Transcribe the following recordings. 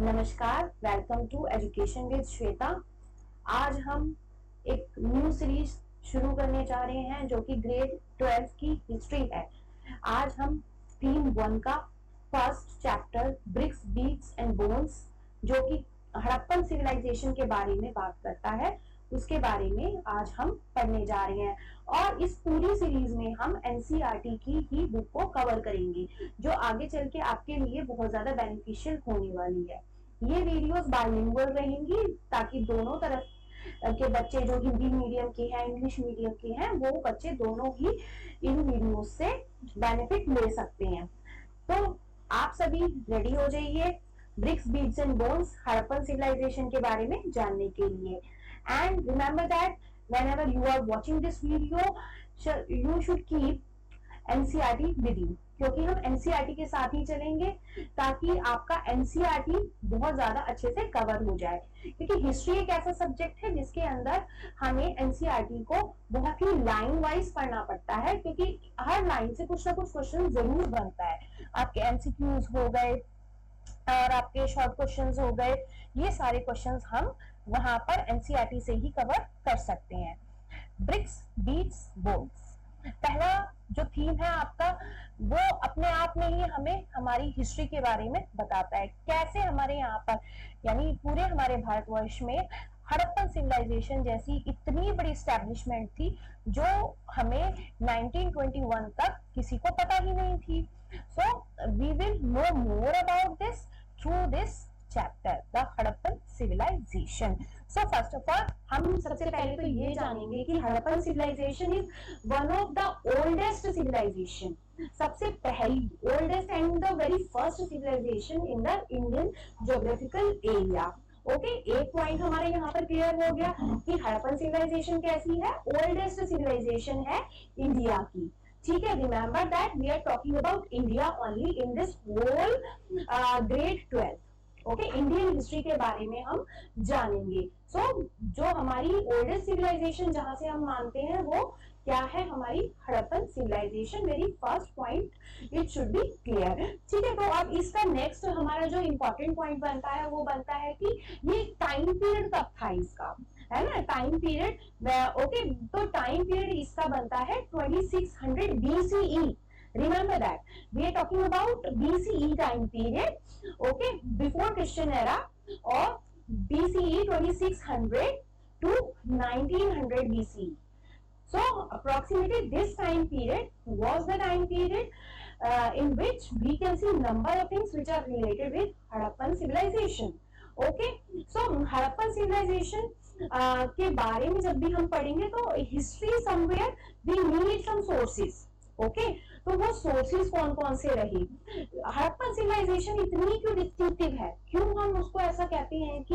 नमस्कार, welcome to education with Shweta. आज हम एक न्यू सीरीज शुरू करने जा रहे हैं जो कि ग्रेड 12 की हिस्ट्री है। आज हम थीम 1 का first chapter bricks, beads and bones जो कि हड़प्पन सिविलाइजेशन के बारे में बात करता है, उसके बारे में आज हम पढ़ने जा रहे हैं। और इस पूरी सीरीज में हम एनसीईआरटी की ही बुक को कवर करेंगे जो आगे चल के आपके लिए बहुत ज्यादा बेनिफिशियल होने वाली है। ये वीडियोस बाइलिंगुअल रहेंगी ताकि दोनों तरफ के बच्चे जो हिंदी मीडियम के हैं, इंग्लिश मीडियम के हैं, वो बच्चे दोनों ही इन वीडियो से बेनिफिट ले सकते हैं। तो आप सभी रेडी हो जाइए bricks, beads and bones Harappan civilisation के बारे में जानने के लिए। And remember that whenever you are watching this video you should keep NCERT with you, क्योंकि हम एनसीईआरटी के साथ ही चलेंगे ताकि आपका एनसीईआरटी बहुत ज्यादा अच्छे से कवर हो जाए। क्योंकि हिस्ट्री एक ऐसा सब्जेक्ट है जिसके अंदर हमें एनसीईआरटी को बहुत ही लाइन वाइज पढ़ना पड़ता है, क्योंकि हर लाइन से कुछ ना कुछ क्वेश्चन जरूर बनता है। आपके एमसीक्यूज हो गए और आपके शॉर्ट क्वेश्चंस हो गए, ये सारे क्वेश्चंस हम वहां पर एनसीईआरटी से ही कवर कर सकते हैं। ब्रिक्स, बीट्स, बोन्स पहला जो थीम है आपका, वो अपने आप में ही हमें हमारी हिस्ट्री के बारे में बताता है। कैसे हमारे यहाँ पर यानी पूरे हमारे भारतवर्ष में हड़प्पन सिविलाइजेशन जैसी इतनी बड़ी स्टैब्लिशमेंट थी जो हमें 1921 तक किसी को पता ही नहीं थी। So we will know more about this through this chapter the Harappan civilisation. So first of all हम सबसे पहले तो ये जानेंगे कि Harappan civilisation is one of the oldest civilisation, सबसे पहली oldest and the very first civilisation in the Indian geographical area. Okay, एक पॉइंट हमारे यहाँ पर क्लियर हो गया कि हड़प्पन सिविलाइजेशन कैसी है, ओल्डेस्ट सिविलाइजेशन है इंडिया की। ठीक है, remember that we are talking about India only in this whole grade 12। Okay, Indian history के बारे में हम जानेंगे। सो जो हमारी ओल्डेस्ट सिविलाइजेशन जहां से हम मानते हैं वो क्या है, हमारी Harappan civilisation. Very first point it should be clear. ठीक है, तो अब इसका नेक्स्ट हमारा जो इंपॉर्टेंट पॉइंट बनता है वो बनता है कि ये टाइम पीरियड कब था इसका, है ना, टाइम पीरियड। ओके, तो टाइम पीरियड इसका बनता है 2600 BCE। Remember that we are talking about BCE time period, okay, before Christian era, or BCE 2600 to 1900 BCE. So approximately this time period was the time period in which we can see number of things which are related with Harappan civilization. Okay, so Harappan civilization के बारे में जब भी हम पढ़ेंगे तो history somewhere we need some sources. Okay, तो वो सोर्सेज कौन कौन से रहे, हड़प्पन सिविलाइजेशन इतनी क्यों डिस्टिंक्टिव है, क्यों हम उसको ऐसा कहते हैं कि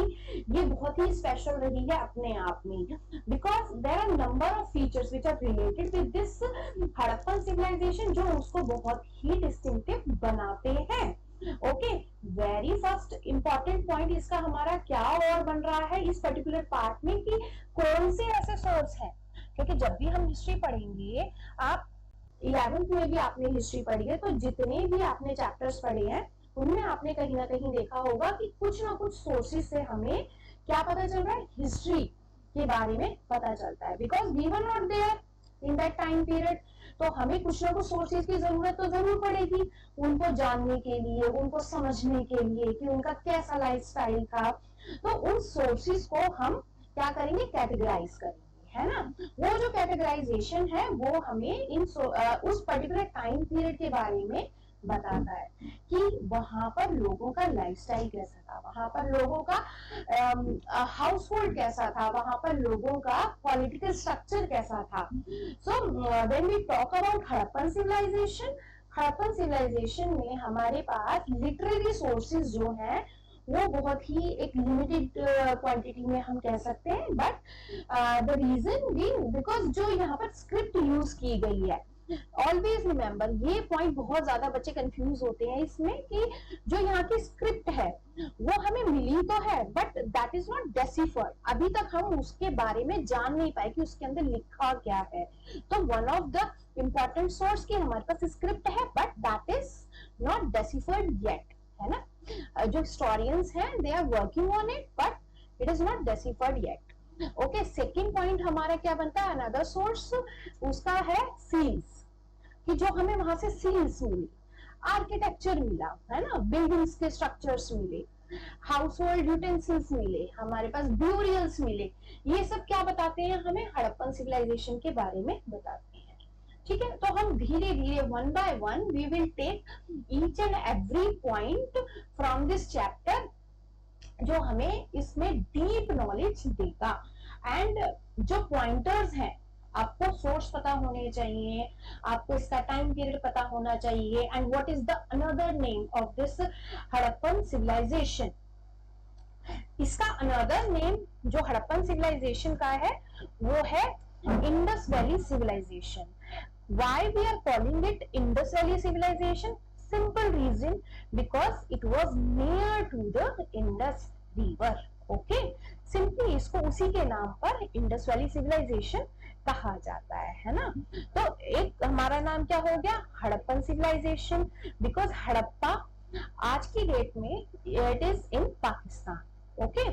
ये बहुत ही स्पेशल रही है अपने आप में, because there are number of features which are related with this Harappan civilisation जो उसको बहुत ही डिस्टिंक्टिव बनाते हैं। Okay, very first important point इसका हमारा क्या और बन रहा है इस पर्टिकुलर पार्ट में कि कौन से ऐसे सोर्स हैं, क्योंकि जब भी हम हिस्ट्री पढ़ेंगे, आप 11th में भी आपने हिस्ट्री पढ़ी है तो जितने भी आपने चैप्टर्स पढ़े हैं उनमें आपने कहीं ना कहीं देखा होगा कि कुछ ना कुछ सोर्सेज से हमें क्या पता चल रहा है, हिस्ट्री के बारे में पता चलता है, because we were not there in that time period. तो हमें कुछ ना कुछ सोर्सेज की जरूरत तो जरूर पड़ेगी उनको जानने के लिए, उनको समझने के लिए कि उनका कैसा लाइफस्टाइल था। तो उन सोर्सेज को हम क्या करेंगे, कैटेगराइज करेंगे, है ना। वो जो कैटेगराइजेशन है वो हमें उस पर्टिकुलर टाइम पीरियड के बारे में बताता है कि वहां पर लोगों का लाइफस्टाइल कैसा था, वहां पर लोगों का हाउस होल्ड कैसा था, वहां पर लोगों का पॉलिटिकल स्ट्रक्चर कैसा था। So when we talk about Harappan civilisation, Harappan civilisation में हमारे पास लिटरेरी सोर्सेज जो है वो बहुत ही एक लिमिटेड क्वांटिटी में हम कह सकते हैं, but the reason being because जो यहाँ पर स्क्रिप्ट यूज की गई है, ऑलवेज रिमेंबर, ये पॉइंट बहुत ज्यादा बच्चे कंफ्यूज होते हैं इसमें कि जो यहाँ की स्क्रिप्ट है वो हमें मिली तो है but that is not deciphered, अभी तक हम उसके बारे में जान नहीं पाए कि उसके अंदर लिखा क्या है। तो one of the important source की हमारे पास स्क्रिप्ट है but that is not deciphered yet, है ना। जो हिस्टोरियंस हैं they are working on it but it is not deciphered yet. Okay, second point हमारा क्या बनता है, अनदर सोर्स उसका है सील्स, कि जो हमें वहां से सील्स मिली, आर्किटेक्चर मिला है ना, बिल्डिंग्स के स्ट्रक्चर्स मिले, हाउस होल्ड यूटेंसिल्स मिले, हमारे पास ब्यूरियल्स मिले, ये सब क्या बताते हैं हमें, हड़प्पन सिविलाइजेशन के बारे में बताते हैं। ठीक है, तो हम धीरे धीरे one by one we will take each and every point from this chapter, जो हमें इसमें डीप नॉलेज देगा। एंड जो पॉइंटर्स हैं, आपको सोर्स पता होने चाहिए, आपको इसका टाइम पीरियड पता होना चाहिए, and what is the another name of this Harappan civilisation. इसका अनदर नेम जो हड़प्पन सिविलाइजेशन का है वो है Indus valley civilisation. Why we are calling it Indus Valley Civilization? Simple reason, because it was near to the Indus River. Okay, simply इसको उसी के नाम पर Indus Valley Civilization कहा जाता है ना। तो एक हमारा नाम क्या हो गया, हड़प्पन सिविलाइजेशन, बिकॉज हड़प्पा आज की डेट में it is in Pakistan. Okay,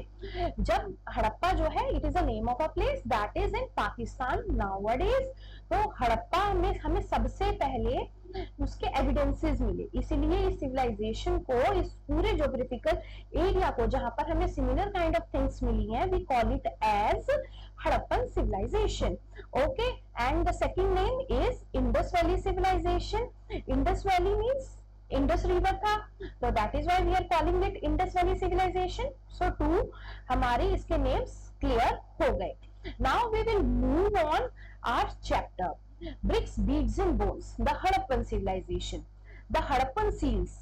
जब हड़प्पा जो है it is a name of a place that is in Pakistan nowadays. तो हड़प्पा में हमें सबसे पहले उसके एविडेंसेस मिले, इसीलिए इस सिविलाइजेशन को, इस पूरे ज्योग्राफिकल एरिया को जहां पर हमें सिमिलर काइंड ऑफ थिंग्स मिली हैं, we call it as Harappan civilisation. Okay, and the second name is Indus valley civilisation. Indus valley means Indus river था, तो that is why we are calling it Indus valley civilisation. So two हमारे इसके names clear हो गए। Now we will move on our chapter bricks, beads and bones, the Harappan civilization, the Harappan seals.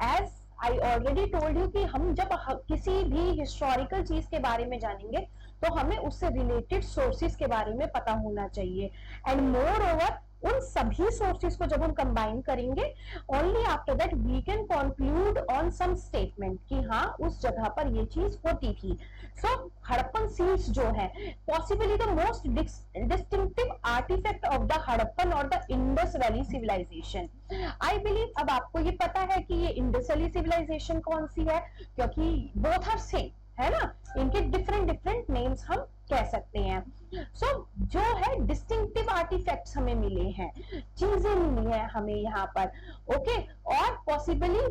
As I already told you कि हम जब किसी भी historical चीज के बारे में जानेंगे तो हमें उससे रिलेटेड सोर्सेस के बारे में पता होना चाहिए, एंड मोर ओवर उन सभी सोर्सेस को जब हम कंबाइन करेंगे, only after that we can conclude on some statement कि हाँ उस जगह पर ये चीज होती थी। सो हड़प्पन सील्स जो है possibly the most distinctive artefact of the Harappan और the Indus valley civilisation. I believe अब आपको ये पता है कि ये इंडस वैली सिविलाइजेशन कौन सी है, क्योंकि बोथ आर सेम है ना, इनके डिफरेंट डिफरेंट नेम्स हम कह सकते हैं। सो जो है डिस्टिंक्टिव आर्टिफैक्ट्स हमें मिले हैं, चीजें मिली हैं हमें यहाँ पर। ओके, और पॉसिबली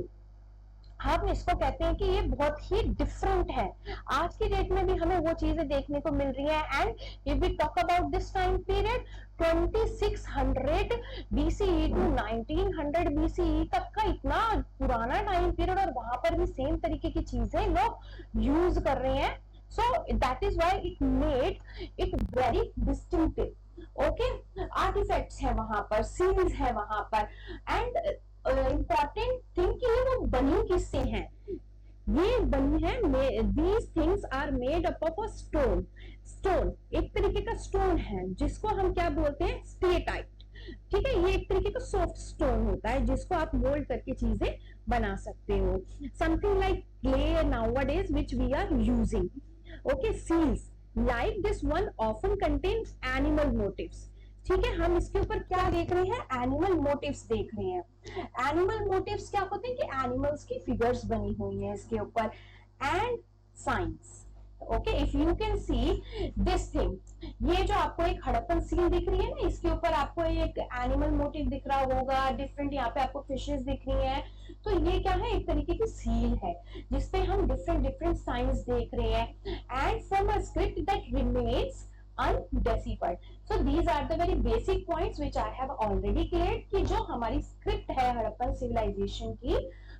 हम इसको कहते हैं कि ये बहुत ही डिफरेंट है। आज की डेट में भी हमें वो चीजें देखने को मिल रही हैं। And if we talk about this time period 2600 BCE to 1900 BCE तक का इतना पुराना टाइम पीरियड, और वहां पर भी सेम तरीके की चीजें लोग यूज कर रहे हैं। So that is why it made it very distinctive. Okay, artifacts है वहां पर, seals है वहां पर, and important thing कि ये वो बनी किससे हैं, ये बनी है, these things are made up of a stone. Stone एक तरीके का स्टोन है जिसको हम क्या बोलते हैं, स्टेटाइट। ठीक है, ये एक तरीके का सॉफ्ट स्टोन होता है जिसको आप मोल्ड करके चीजें बना सकते हो, something like clay nowadays which we are using. Okay, seals like this one often contains animal motifs. ठीक है, हम इसके ऊपर क्या देख रहे हैं, एनिमल मोटिव्स देख रहे हैं। एनिमल मोटिव्स क्या होते हैं कि एनिमल्स की फिगर्स बनी हुई हैं इसके ऊपर, and science. Okay, if you can see this thing, ये जो आपको एक हड़प्पन सील दिख रही है ना, इसके ऊपर आपको एक एनिमल मोटिव दिख रहा होगा, डिफरेंट यहाँ पे आपको फिशेस दिख रही हैं, तो ये क्या है, एक तरीके की सील है जिसपे हम डिफरेंट डिफरेंट साइंस देख रहे हैं, and from a script that remains undeciphered. So these are the very basic points which I have already cleared कि जो हमारी स्क्रिप्ट है हड़प्पन सिविलाइजेशन की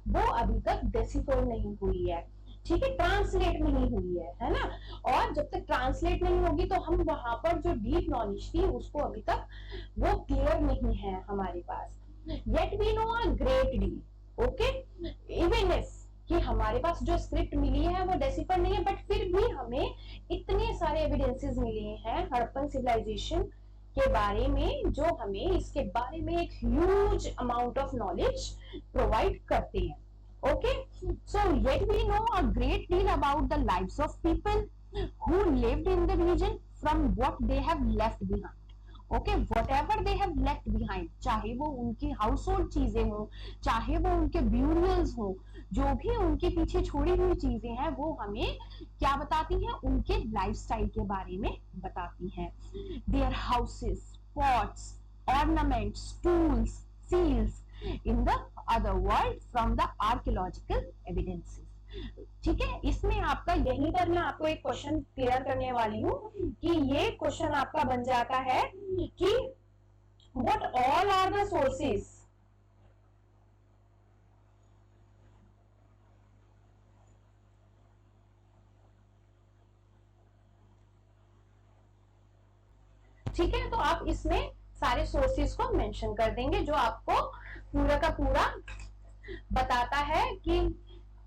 वो अभी तक डेसिफर्ड नहीं हुई है। ठीक है, ट्रांसलेट नहीं हुई है ना, और जब तक ट्रांसलेट नहीं होगी तो हम वहां पर जो डीप नॉलेज थी उसको अभी तक वो क्लियर नहीं है हमारे पास। Yet we know a great deal. Okay, even if कि हमारे पास जो स्क्रिप्ट मिली है वो डेसिफर नहीं है, बट फिर भी हमें इतने सारे एविडेंसेस मिले हैं हड़प्पन सिविलाइजेशन के बारे में जो हमें इसके बारे में एक huge amount of knowledge provide करते हैं। Okay, so yet we know a great deal about the lives of people who lived in the region from what they have left behind. Okay, what ever they have left behind, चाहे वो उनकी house hold चीजें हो, चाहे वो उनके burials हो, जो भी उनके पीछे छोड़ी हुई चीजें हैं वो हमें क्या बताती हैं, उनके लाइफस्टाइल के बारे में बताती हैं। Their houses, pots, ornaments, tools, seals, in the other world from the archaeological evidences. ठीक है, इसमें आपका यहीं पर मैं आपको एक क्वेश्चन क्लियर करने वाली हूँ कि ये क्वेश्चन आपका बन जाता है कि what all are the sources, ठीक है, तो आप इसमें सारे सोर्सेस को मेंशन कर देंगे जो आपको पूरा का पूरा बताता है कि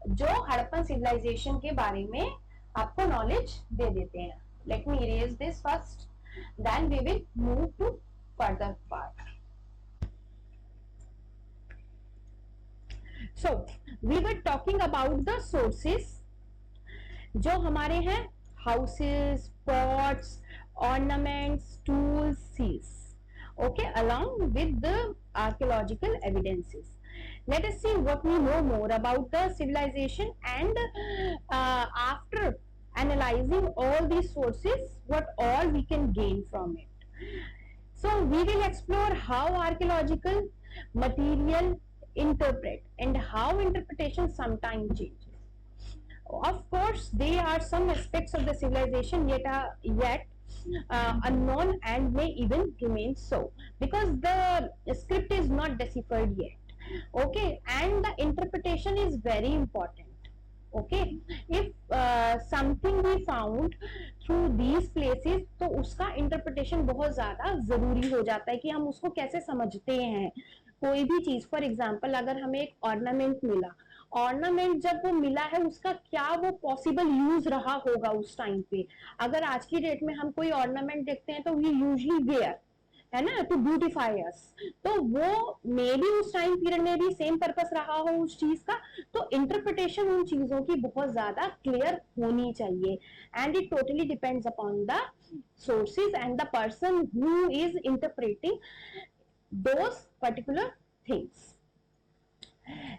जो हड़प्पन सिविलाइजेशन के बारे में आपको नॉलेज दे देते हैं। Let me erase this first, then we will move to further part. So we were talking about the sources जो हमारे हैं, houses, pots, ornaments, tools, seals, okay, along with the archaeological evidences. Let us see what we know more about the civilization, and after analyzing all these sources, what all we can gain from it. So we will explore how archaeological material interpret and how interpretation sometimes changes. Of course, there are some aspects of the civilization yet unknown and may even remain so, because the script is not deciphered yet. Okay, and the interpretation is very important. Okay, if something we found through these places, तो उसका interpretation बहुत ज्यादा जरूरी हो जाता है कि हम उसको कैसे समझते हैं। कोई भी चीज, फॉर एग्जाम्पल अगर हमें एक ऑर्नामेंट मिला, ऑर्नामेंट जब वो मिला है उसका क्या वो पॉसिबल यूज रहा होगा उस टाइम पे। अगर आज की डेट में हम कोई ऑर्नामेंट देखते हैं तो वी यूजली वेयर, है ना, टू ब्यूटिफाई अस, तो वो मे भी उस टाइम पीरियड में भी सेम पर्पस रहा हो उस चीज का। तो इंटरप्रिटेशन उन चीजों की बहुत ज्यादा क्लियर होनी चाहिए, and it totally depends upon the sources and the person who is interpreting those particular things.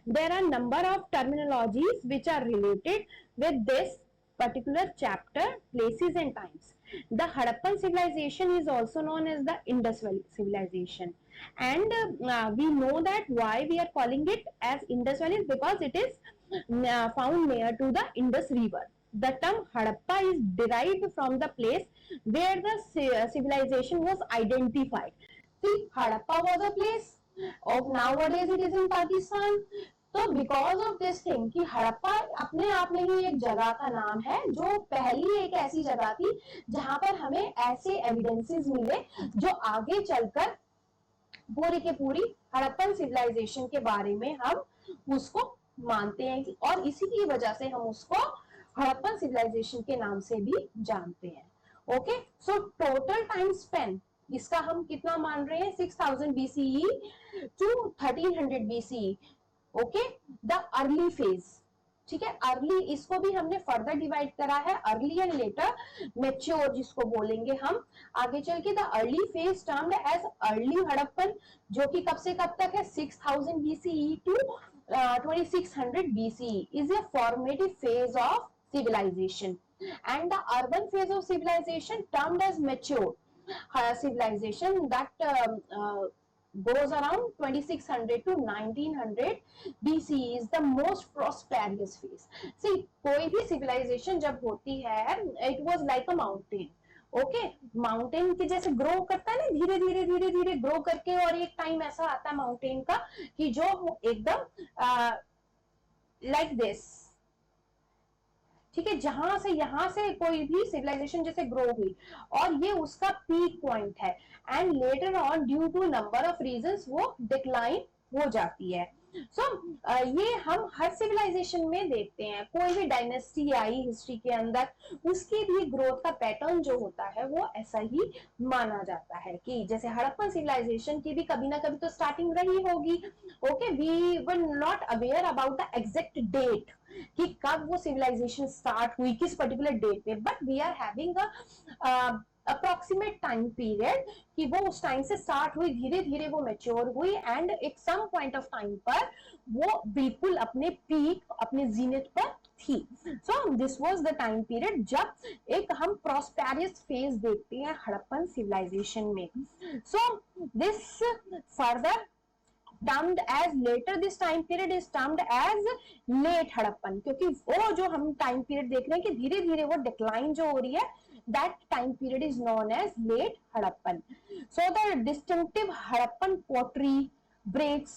There are number of terminologies which are related with this particular chapter, places and times. The Harappan civilization is also known as the Indus Valley civilization, and we know that why we are calling it as Indus Valley, because it is found near to the Indus River. The term Harappa is derived from the place where the civilization was identified. See, Harappa was a place of, nowadays it is in Pakistan. तो because of this thing कि हड़प्पा अपने आप में ही एक जगह का नाम है, जो पहली एक ऐसी जगह थी जहां पर हमें ऐसे एविडेंसेस मिले जो आगे चलकर पूरी की पूरी हड़प्पन सिविलाइजेशन के बारे में हम उसको मानते हैं, और इसी की वजह से हम उसको हड़प्पन सिविलाइजेशन के नाम से भी जानते हैं। Okay, so total time span इसका हम कितना मान रहे हैं, 6000 BCE to 1300 BCE। Okay, the early phase, ठीक है, अर्ली इसको भी हमने फर्दर डिवाइड करा है, अर्ली एंड लेटर मैच्योर जिसको बोलेंगे हम आगे चल के। The early phase termed as early Harappan, जो कि कब से कब तक है, 6000 BCE to 2600 BCE, is a formative phase of civilization, and the urban phase of civilization termed as mature civilization that goes around 2600 to 1900 BCE is the most prosperous phase. See, कोई भी civilization जब होती है, it was like a mountain. Okay, mountain के जैसे grow करता है ना, धीरे धीरे धीरे धीरे ग्रो करके, और एक टाइम ऐसा आता है माउंटेन का कि जो एकदम लाइक दिस, ठीक है, जहां से यहां से कोई भी सिविलाइजेशन जैसे ग्रो हुई, और ये उसका पीक पॉइंट है, and later on due to number of reasons वो डिक्लाइन हो जाती है। सो ये हम हर सिविलाइजेशन में देखते हैं, कोई भी डायनेस्टी आई हिस्ट्री के अंदर, उसकी भी ग्रोथ का पैटर्न जो होता है वो ऐसा ही माना जाता है कि जैसे हड़प्पन सिविलाइजेशन की भी कभी ना कभी तो स्टार्टिंग रही होगी। Okay, we were not aware about the exact date कि कब वो सिविलाइजेशन स्टार्ट हुई, किस पर्टिकुलर डेट पे, but we are having approximate time period कि वो उस टाइम से स्टार्ट हुई, धीरे धीरे वो मैच्योर हुई एंड एक सम पॉइंट ऑफ टाइम पर वो बिल्कुल अपने पीक, अपने जीनिथ पर थी। So this was the time period जब एक हम प्रॉस्पेरियस फेज देखते हैं हड़प्पन सिविलाइजेशन में। So this further termed as later this time period is termed as late Harappan, क्योंकि वो जो हम टाइम पीरियड देख रहे हैं कि धीरे धीरे वो डिक्लाइन जो हो रही है, that time period is known as late Harappan. so the distinctive Harappan pottery bricks,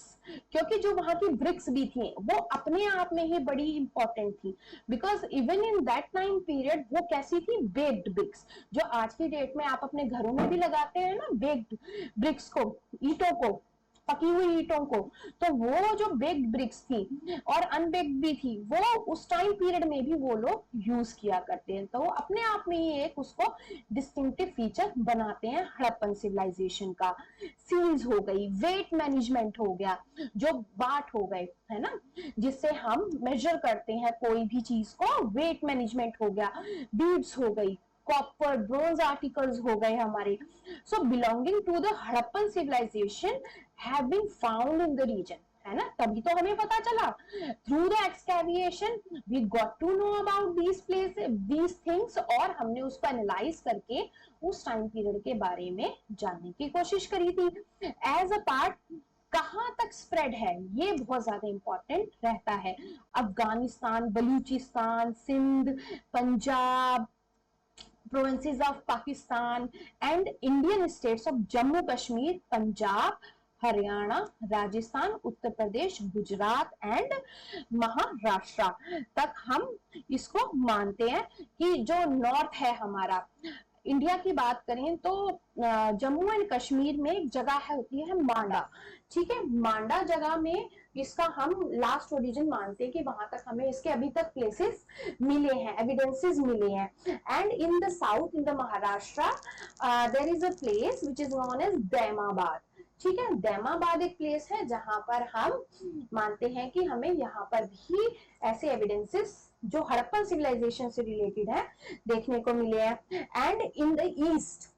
क्योंकि जो वहां की ब्रिक्स भी थी वो अपने आप में ही बड़ी इंपॉर्टेंट थी, because even in that time period वो कैसी थी, बेक्ड ब्रिक्स, जो आज की डेट में आप अपने घरों में भी लगाते हैं ना, बेक्ड ब्रिक्स को, ईंटों को, पकी हुई ईंटों को, तो वो जो बेक्ड ब्रिक्स थी और अनबेक्ड भी थी, वो उस टाइम पीरियड में भी वो लोग यूज किया करते हैं। तो अपने आप में ही एक उसको डिस्टिंक्टिव फीचर बनाते हैं हड़प्पन सिविलाइजेशन का। सील्स हो गई, वेट मैनेजमेंट हो गया, जो बाट हो गए है ना, जिससे हम मेजर करते हैं कोई भी चीज को, वेट मैनेजमेंट हो गया, बीड्स हो गई, कॉपर ब्रोंज आर्टिकल्स हो गए हमारे। So belonging to the Harappan civilisation have been found in the region, है ना, तभी तो हमें पता चला, through the excavation we got to know about these place, these things, और हमने उसको एनालाइज करके उस टाइम पीरियड के बारे में जानने की कोशिश करी थी। एज अ पार्ट कहां तक स्प्रेड है ये बहुत ज्यादा इंपॉर्टेंट रहता है। Afghanistan, Baluchistan, Sindh, Punjab, provinces of Pakistan and Indian states of Jammu Kashmir, Punjab, Haryana, Rajasthan, Uttar Pradesh, Gujarat and Maharashtra तक हम इसको मानते हैं कि जो नॉर्थ है हमारा इंडिया की बात करें तो जम्मू एंड कश्मीर में एक जगह है, होती है मांडा, ठीक है, मांडा जगह में इसका हम लास्ट ओरिजिन मानते हैं कि वहां तक हमें इसके अभी तक प्लेसेस मिले हैं, एविडेंसेस मिले हैं। And in the south, in the Maharashtra, there is a place which is known as Daimabad, ठीक है, दैमाबाद एक प्लेस है जहां पर हम मानते हैं कि हमें यहाँ पर भी ऐसे एविडेंसेस जो हड़प्पन सिविलाइजेशन से रिलेटेड है देखने को मिले हैं। And in the east,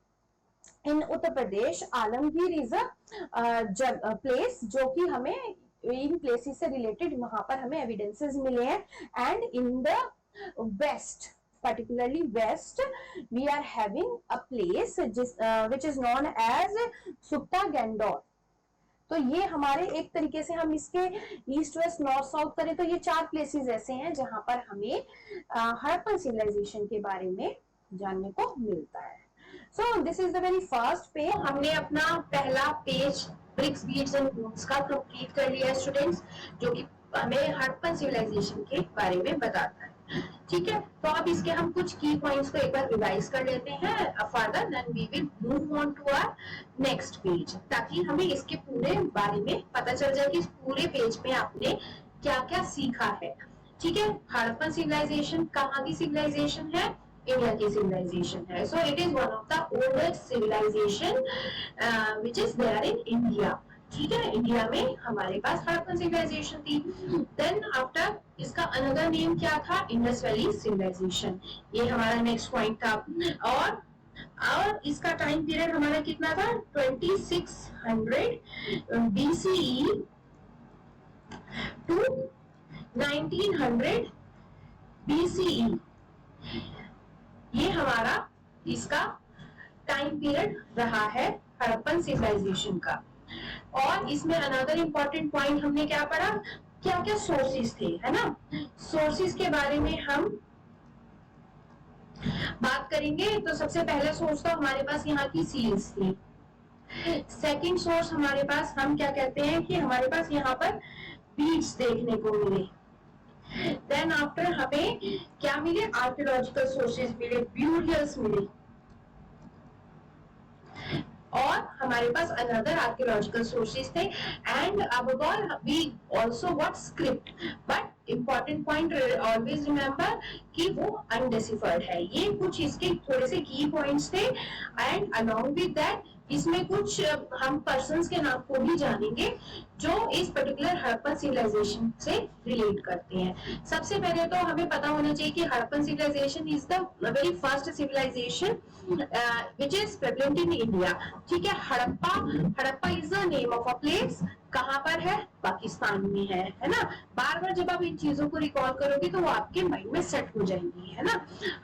in Uttar Pradesh, Alamgir is a place जो कि हमें इन प्लेसेस से रिलेटेड वहां पर हमें एविडेंसेस मिले हैं। And in the west, particularly west, we are having a place which is known as Sukta Gandor। तो ये हमारे एक तरीके से हम इसके ईस्ट वेस्ट नॉर्थ साउथ करें तो ये 4 प्लेसेस ऐसे हैं जहां पर हमें हड़प्पन सिविलाइजेशन के बारे में जानने को मिलता है। So this is the very first page. हमने अपना पहला page bricks, beads and bones का कंप्लीट कर लिया स्टूडेंट्स, जो कि हमें हड़प्पन सिविलाइजेशन के बारे में बताता है, ठीक है। तो अब इसके हम कुछ की पॉइंट्स को एक बार रिवाइज कर लेते हैं further, then we will move on to our next page, ताकि हमें इसके पूरे बारे में पता चल जाए कि इस पूरे पेज में आपने क्या क्या सीखा है, ठीक है। हड़प्पन सिविलाइजेशन कहाँ की सिविलाइजेशन है, इंडिया की सिविलाइजेशन है। So it is one of the oldest civilisation which is there in India, ठीक है, इंडिया में हमारे पास हड़प्पन सिविलाइजेशन थी। देन आफ्टर इसका अनदर नेम क्या था, इंडस वैली सिविलाइजेशन, ये हमारा नेक्स्ट पॉइंट था। और इसका टाइम पीरियड हमारा कितना था, 2600 BCE टू 1900 BCE, ये हमारा इसका टाइम पीरियड रहा है हड़प्पन सिविलाइजेशन का। और इसमें अनदर इंपॉर्टेंट पॉइंट हमने क्या पढ़ा, क्या क्या सोर्सेस थे, है ना, सोर्सेस के बारे में हम बात करेंगे। तो सबसे पहला सोर्स तो हमारे पास यहाँ की सील्स थी। सेकंड सोर्स हमारे पास हम क्या कहते हैं कि हमारे पास यहाँ पर बीड्स देखने को मिले। देन आफ्टर हमें क्या मिले, आर्कियोलॉजिकल सोर्सेज मिले, ब्यूरियल्स मिले, और हमारे पास अनदर आर्कियोलॉजिकल सोर्सेज थे। And above all we also got script, but important point always remember कि वो अनडेसिफर्ड है। ये कुछ इसके थोड़े से की पॉइंट्स थे। एंड अलोंग विद दैट इसमें कुछ हम पर्सन्स के नाम को भी जानेंगे जो इस पर्टिकुलर हड़प्पन सिविलाइजेशन से रिलेट करते हैं। सबसे पहले तो हमें पता होना चाहिए कि Harappan civilisation is the very first civilisation which is prevalent in India. ठीक है, Harappa is the name of a place, कहाँ पर है, पाकिस्तान में है ना। बार बार जब आप इन चीजों को रिकॉल करोगे तो वो आपके माइंड में सेट हो जाएंगी, है ना।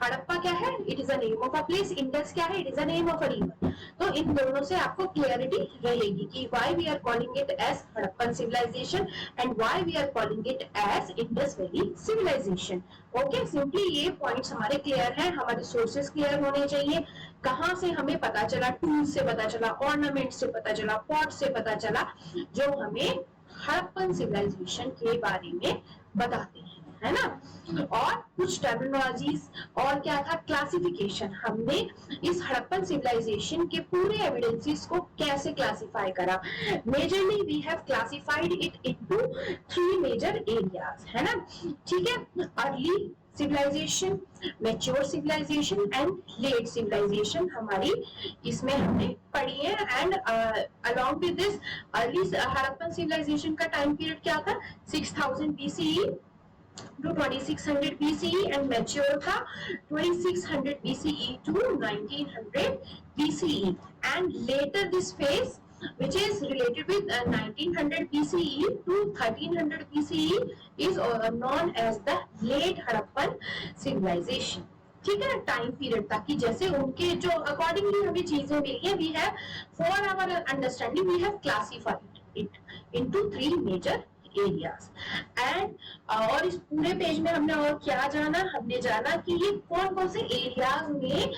हड़प्पा क्या है, it is a name of a place. Indus क्या है, it is a name of a river. तो इन दोनों से आपको क्लियरिटी रहेगी कि why we are calling it as Harappan civilisation and why we are calling it as Indus valley civilisation. Okay, simply ये पॉइंट्स हमारे क्लियर हैं, हमारे सोर्सेस क्लियर होने चाहिए। कहाँ से हमें पता चला, टूल से पता चला, ऑर्नामेंट से पता चला, पॉट से पता चला, जो हमें हड़प्पन सिविलाइजेशन के बारे में बताते हैं, है ना। और कुछ टर्मिनोलॉजीज और क्या था, क्लासिफिकेशन। हमने इस हड़प्पन सिविलाइजेशन के पूरे एविडेंसेस को कैसे क्लासिफाई करा। Majorly we have classified it into 3 major areas, है ना। ठीक है, early civilisation, mature civilisation and late civilisation हमारी इसमें हमने पढ़ी है। And along with this, early Harappan civilisation का टाइम पीरियड क्या था, 6000 BCE to 2600 BCE and mature का 2600 BCE to 1900 BCE, and later this phase which is related with 1900 BCE to 1300 BCE is known as the late Harappan civilization। ठीक है, time period था कि जैसे उनके जो अकॉर्डिंगली हमें चीजें मिली है, we have for our understanding we have classified it into 3 major areas. And और इस पूरे पेज में हमने और क्या जाना, हमने जाना कि ये कौन कौन से एरियाज में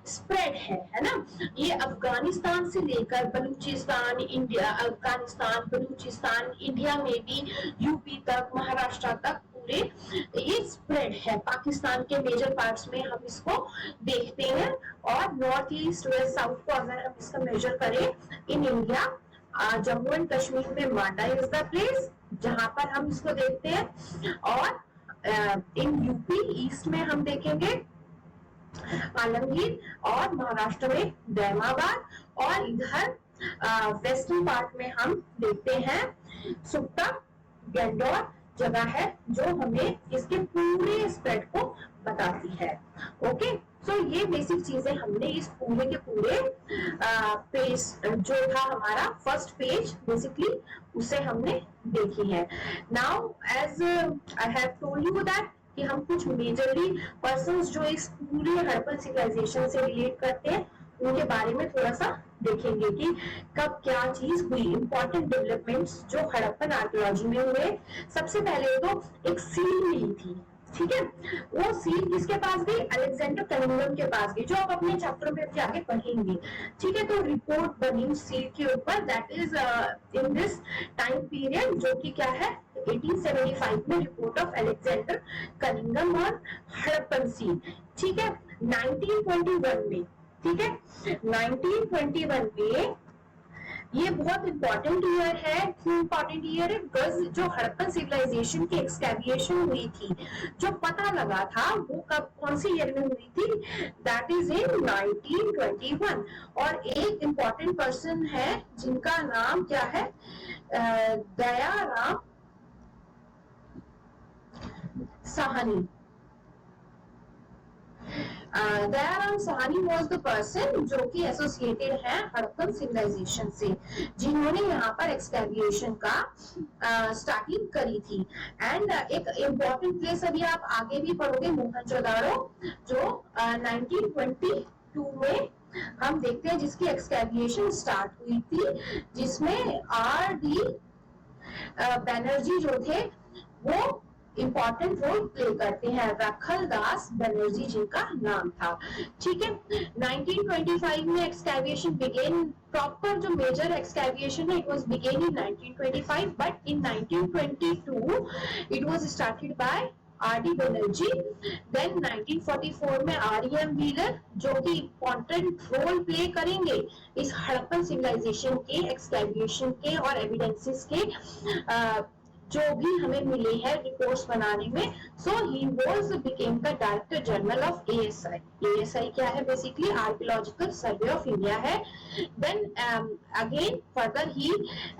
स्प्रेड है ना। ये अफगानिस्तान से लेकर बलूचिस्तान, इंडिया, अफगानिस्तान, बलूचिस्तान, इंडिया में भी यूपी तक, महाराष्ट्र तक पूरे ये स्प्रेड है। पाकिस्तान के मेजर पार्ट्स में हम इसको देखते हैं, और नॉर्थ ईस्ट, वेस्ट, साउथ को अगर हम इसका मेजर करें in India, Jammu and Kashmir में मांडा इज द प्लेस जहां पर हम इसको देखते हैं। और इन यूपी ईस्ट में हम देखेंगे आलमगीर, और महाराष्ट्र में दैमाबाद, और इधर वेस्टर्न पार्ट में हम देखते हैं सुट्टा, गैंडोर जगह है जो हमें इसके पूरे स्प्रेड को बताती है। ओके, सो ये बेसिक चीजें हमने इस पूरे के पूरे पेज जो था हमारा फर्स्ट पेज बेसिकली उसे हमने देखी है। Now as I have told you that कि हम कुछ मेजरली पर्संस जो इस पूरे हड़प्पन सिविलाइजेशन से रिलेट करते हैं उनके बारे में थोड़ा सा देखेंगे कि कब क्या चीज हुई, इंपॉर्टेंट डेवलपमेंट्स जो हड़प्पन आर्कियोलॉजी में हुए। सबसे पहले तो एक सील मिली थी, ठीक है, वो सील किसके पास गई, अलेक्जेंडर कनिंघम के पास गई, जो आप अपने चैप्टर में भी आगे पढ़ेंगे। ठीक है, तो रिपोर्ट बनी उस सील के ऊपर, that is in this time period, जो कि क्या है 1875 में रिपोर्ट ऑफ अलेक्जेंडर कनिंघम और हड़प्पन सील। ठीक है, 1921 में, ठीक है, 1921 में ये बहुत इंपॉर्टेंट ईयर है। क्यों इंपॉर्टेंट ईयर है, बिकॉज जो हड़प्पन सिविलाइजेशन की एक्सकैविएशन हुई थी, जो पता लगा था, वो कब कौन सी ईयर में हुई थी, दैट इज इन 1921। और एक इंपॉर्टेंट पर्सन है जिनका नाम क्या है, Dayaram Sahni. Dayaram Sahni was the person जो कि एसोसिएटेड है हड़प्पन सिविलाइजेशन से, जिन्होंने यहाँ पर एक्सकैविएशन का स्टार्टिंग करी थी। एंड एक इम्पोर्टेंट प्लेस अभी आप आगे भी पढ़ोगे, मोहनजोदाड़ो, जो 1922 में हम देखते हैं जिसकी एक्सकैविएशन स्टार्ट हुई थी, जिसमें R.D. बनर्जी जो थे वो इंपॉर्टेंट रोल प्ले करते हैं, रखल दास बनर्जी जिनका नाम था। ठीक है, 1925 में एक्सकैविएशन बिगेन, प्रॉपर जो मेजर एक्सकैविएशन है it was began in 1925, but in 1922 it was started by R.D. Banerjee. Then 1944 में R.E.M. व्हीलर जो कि इंपॉर्टेंट रोल प्ले करेंगे इस हड़प्पन सिविलाइजेशन के एक्सकैविएशन के और एविडेंसेस के जो भी हमें मिले हैं रिपोर्ट्स बनाने में, so he was became the director general of ASI. ASI क्या है? Basically archaeological survey of India है। Then again further he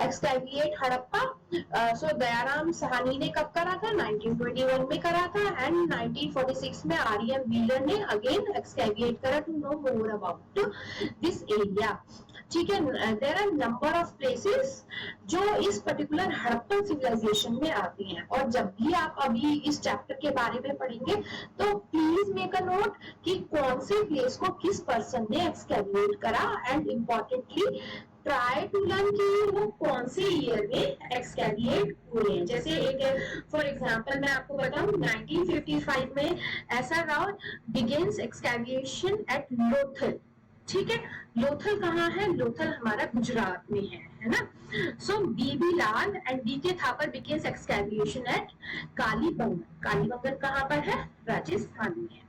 excavate Harappa. So Dayaram Sahni ने कब करा था? 1921 में करा था, एंड 1946 में आरएम व्हीलर ने अगेन एक्सकैविएट करा to know more about this area. ठीक है, there are number of places जो इस पर्टिकुलर हड़प्पन सिविलाइजेशन में आती हैं, और जब भी आप अभी इस चैप्टर के बारे में पढ़ेंगे तो प्लीज मेक अ नोट कि कौन से प्लेस को किस पर्सन ने एक्सकैविएट करा, and importantly try to learn कि वो कौन से ईयर में एक्सकैविएट हुए हैं। जैसे एक फॉर एग्जांपल मैं आपको बताऊं, 1955 में ऐसा रहा बिगिंस एक्सकैविएशन एट लोथल। ठीक है, लोथल कहाँ है? लोथल हमारा गुजरात में है ना। So B B Lal and D K Thapar begins excavation at Kalibangan. Kalibangan कहाँ पर है? राजस्थान में है।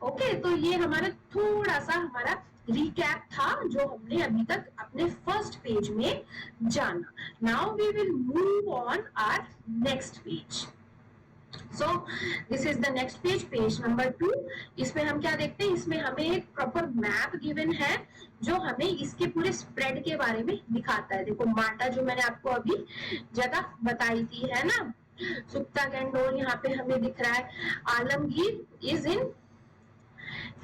ओके, तो ये हमारा थोड़ा सा हमारा रिकैप था जो हमने अभी तक अपने फर्स्ट पेज में जाना। Now we will move on our next page. So this is the next page, page number 2। इसमें हम क्या देखते हैं? इसमें हमें एक प्रॉपर मैप गिवन है जो हमें इसके पूरे स्प्रेड के बारे में दिखाता है। देखो माटा जो मैंने आपको अभी जगह बताई थी है ना, सुक्ता गैंडोल यहाँ पे हमें दिख रहा है, Alamgir is in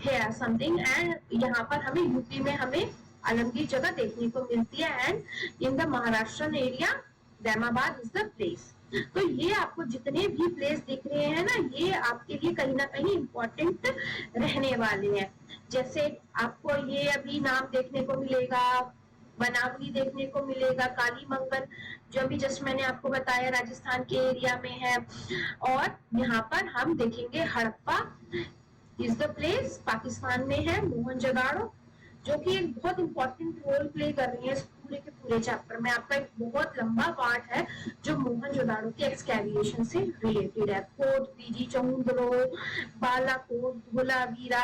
here something, and यहाँ पर हमें यूपी में हमें आलमगीर जगह देखने को मिलती है, and in the Maharashtra area Daimabad is the place. तो ये आपको जितने भी प्लेस दिख रहे हैं ना, ये आपके लिए कहीं ना कहीं इम्पोर्टेंट रहने वाले हैं। जैसे आपको ये अभी नाम देखने को मिलेगा, बनावली देखने को मिलेगा, कालीबंगन जो अभी जस्ट मैंने आपको बताया राजस्थान के एरिया में है, और यहाँ पर हम देखेंगे Harappa is the place Pakistan में है, मोहनजोदाड़ो जो कि एक बहुत इंपॉर्टेंट रोल प्ले कर रही है इस पूरे के पूरे चैप्टर में। आपका एक बहुत लंबा पार्ट है जो मोहनजोदाड़ो के एक्सकैविएशन से रिलेटेड है। कोट पीजी चमुंदरो, बालाकोट, धोलावीरा,